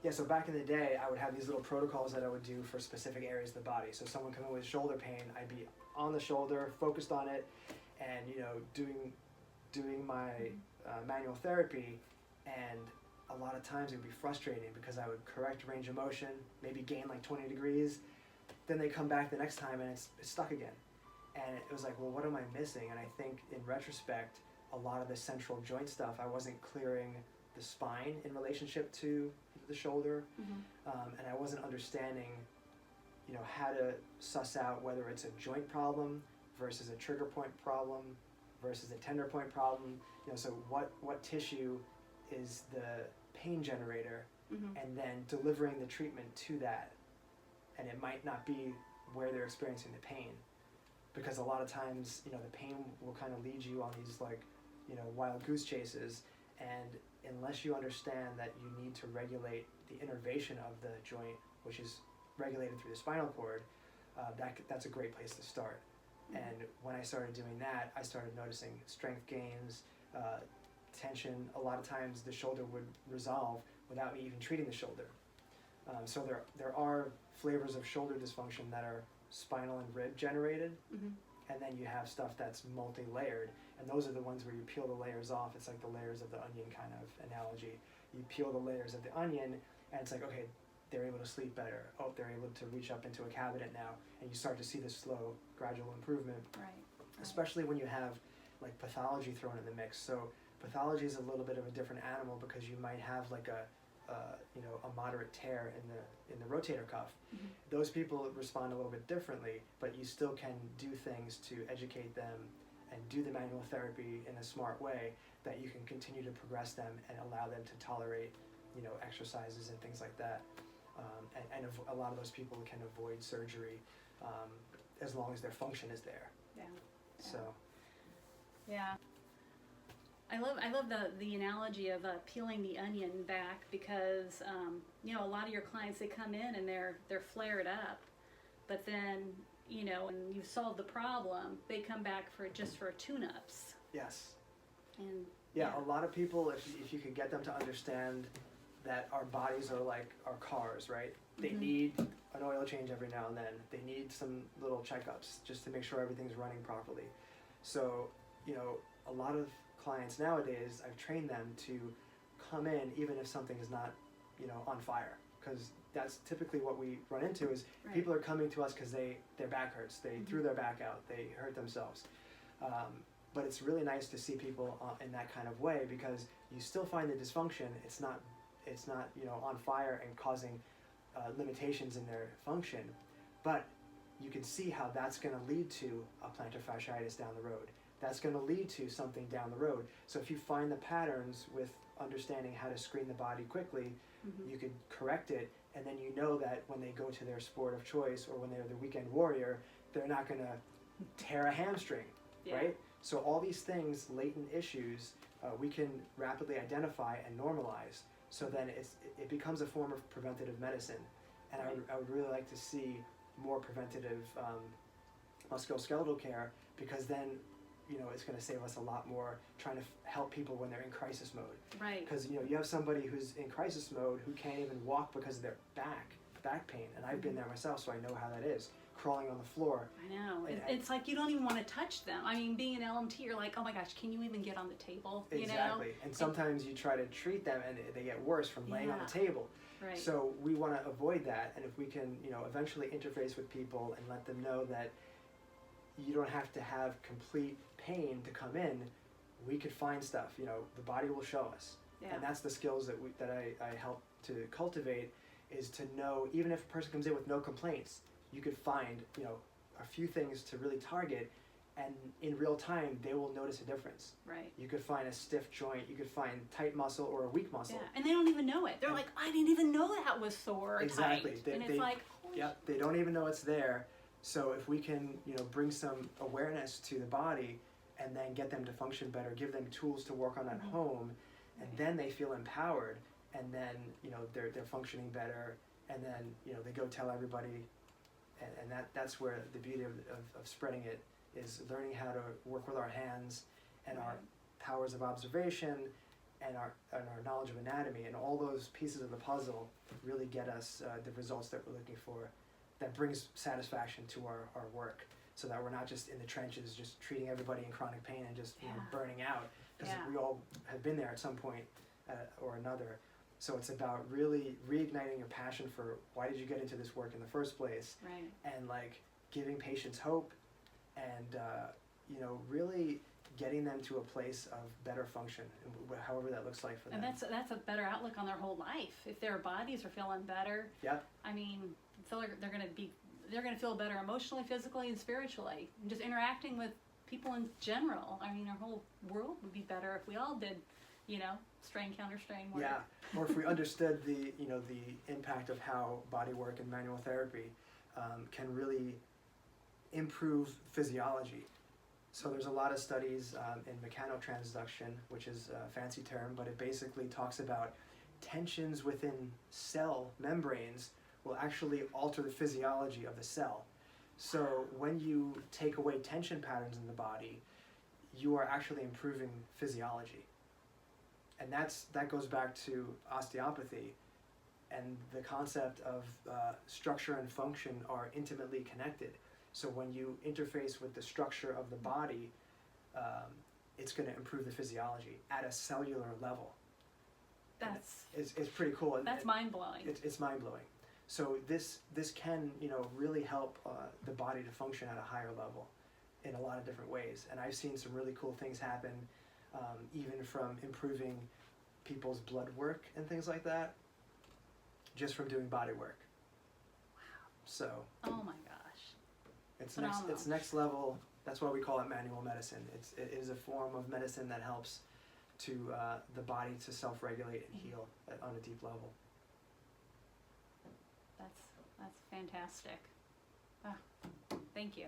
Yeah, so back in the day, I would have these little protocols that I would do for specific areas of the body. So someone coming with shoulder pain, I'd be on the shoulder, focused on it, and doing my manual therapy. And a lot of times it would be frustrating because I would correct range of motion, maybe gain like 20 degrees. Then they come back the next time and it's stuck again. And it was like, well, what am I missing? And I think in retrospect, a lot of the central joint stuff, I wasn't clearing the spine in relationship to the shoulder, and I wasn't understanding, how to suss out whether it's a joint problem versus a trigger point problem versus a tender point problem. So what tissue is the pain generator, and then delivering the treatment to that, and it might not be where they're experiencing the pain, because a lot of times the pain will kind of lead you on these wild goose chases, and unless you understand that you need to regulate the innervation of the joint, which is regulated through the spinal cord, that's a great place to start. And when I started doing that, I started noticing strength gains, tension. A lot of times the shoulder would resolve without me even treating the shoulder. So there are flavors of shoulder dysfunction that are spinal and rib generated, and then you have stuff that's multi-layered, and those are the ones where you peel the layers off. It's like the layers of the onion kind of analogy. You peel the layers of the onion, and it's like, okay, they're able to sleep better. Oh, they're able to reach up into a cabinet now, and you start to see this slow, gradual improvement. Right. Especially when you have like pathology thrown in the mix. So pathology is a little bit of a different animal because you might have like a moderate tear in the rotator cuff. Those people respond a little bit differently, but you still can do things to educate them and do the manual therapy in a smart way that you can continue to progress them and allow them to tolerate exercises and things like that. And a lot of those people can avoid surgery as long as their function is there. Yeah. So. Yeah. I love the analogy of peeling the onion back, because a lot of your clients, they come in and they're flared up, but then when you solve the problem, they come back for tune-ups. Yes. And yeah, a lot of people, if you could get them to understand that our bodies are like our cars, right? They need an oil change every now and then. They need some little checkups just to make sure everything's running properly. So a lot of clients nowadays, I've trained them to come in even if something is not on fire, because that's typically what we run into is people are coming to us because their back hurts, they threw their back out, they hurt themselves, but it's really nice to see people in that kind of way, because you still find the dysfunction. It's not on fire and causing limitations in their function, but you can see how that's going to lead to a plantar fasciitis down the road. That's going to lead to something down the road. So if you find the patterns with understanding how to screen the body quickly, you could correct it, and then you know that when they go to their sport of choice or when they're the weekend warrior, they're not going to tear a hamstring, right? So all these things, latent issues, we can rapidly identify and normalize. So then it becomes a form of preventative medicine. And I would really like to see more preventative musculoskeletal care, because then it's going to save us a lot more trying to help people when they're in crisis mode. Right. Because you have somebody who's in crisis mode who can't even walk because of their back pain, and I've been there myself, so I know how that is. Crawling on the floor. I know. It's like you don't even want to touch them. I mean, being an LMT, you're like, oh my gosh, can you even get on the table? Exactly. And sometimes you try to treat them and they get worse from laying on the table. Right. So we want to avoid that, and if we can, eventually interface with people and let them know that you don't have to have complete pain to come in, we could find stuff. The body will show us. Yeah. And that's the skills that I help to cultivate, is to know, even if a person comes in with no complaints, you could find a few things to really target, and in real time they will notice a difference. Right. You could find a stiff joint, you could find tight muscle or a weak muscle. Yeah, and they don't even know it. They're like, I didn't even know that was sore or exactly. tight. And it's like, they don't even know it's there. So if we can bring some awareness to the body and then get them to function better, give them tools to work on at home, and then they feel empowered, and then they're functioning better, and then they go tell everybody, and that's where the beauty of spreading it is, learning how to work with our hands and our powers of observation and our knowledge of anatomy, and all those pieces of the puzzle really get us the results that we're looking for, that brings satisfaction to our work, so that we're not just in the trenches just treating everybody in chronic pain and just burning out, because we all have been there at some point or another. So it's about really reigniting your passion for why did you get into this work in the first place, Right. and like giving patients hope, and you know, really getting them to a place of better function, however that looks like for them. And that's a better outlook on their whole life. If their bodies are feeling better, I mean, they're gonna feel better emotionally, physically, and spiritually. And just interacting with people in general. I mean, our whole world would be better if we all did, you know, strain counter strain work. Yeah, or if we understood the impact of how body work and manual therapy can really improve physiology. So there's a lot of studies in mechanotransduction, which is a fancy term, but it basically talks about tensions within cell membranes will actually alter the physiology of the cell. So when you take away tension patterns in the body, you are actually improving physiology. And that goes back to osteopathy, and the concept of structure and function are intimately connected. So when you interface with the structure of the body, it's going to improve the physiology at a cellular level. It's pretty cool. That's mind-blowing. It's mind-blowing. So this can really help the body to function at a higher level in a lot of different ways. And I've seen some really cool things happen, even from improving people's blood work and things like that, just from doing body work. Wow. So. Oh my gosh. It's next level. That's why we call it manual medicine. It is a form of medicine that helps to the body to self-regulate and heal on a deep level. That's fantastic. Thank you.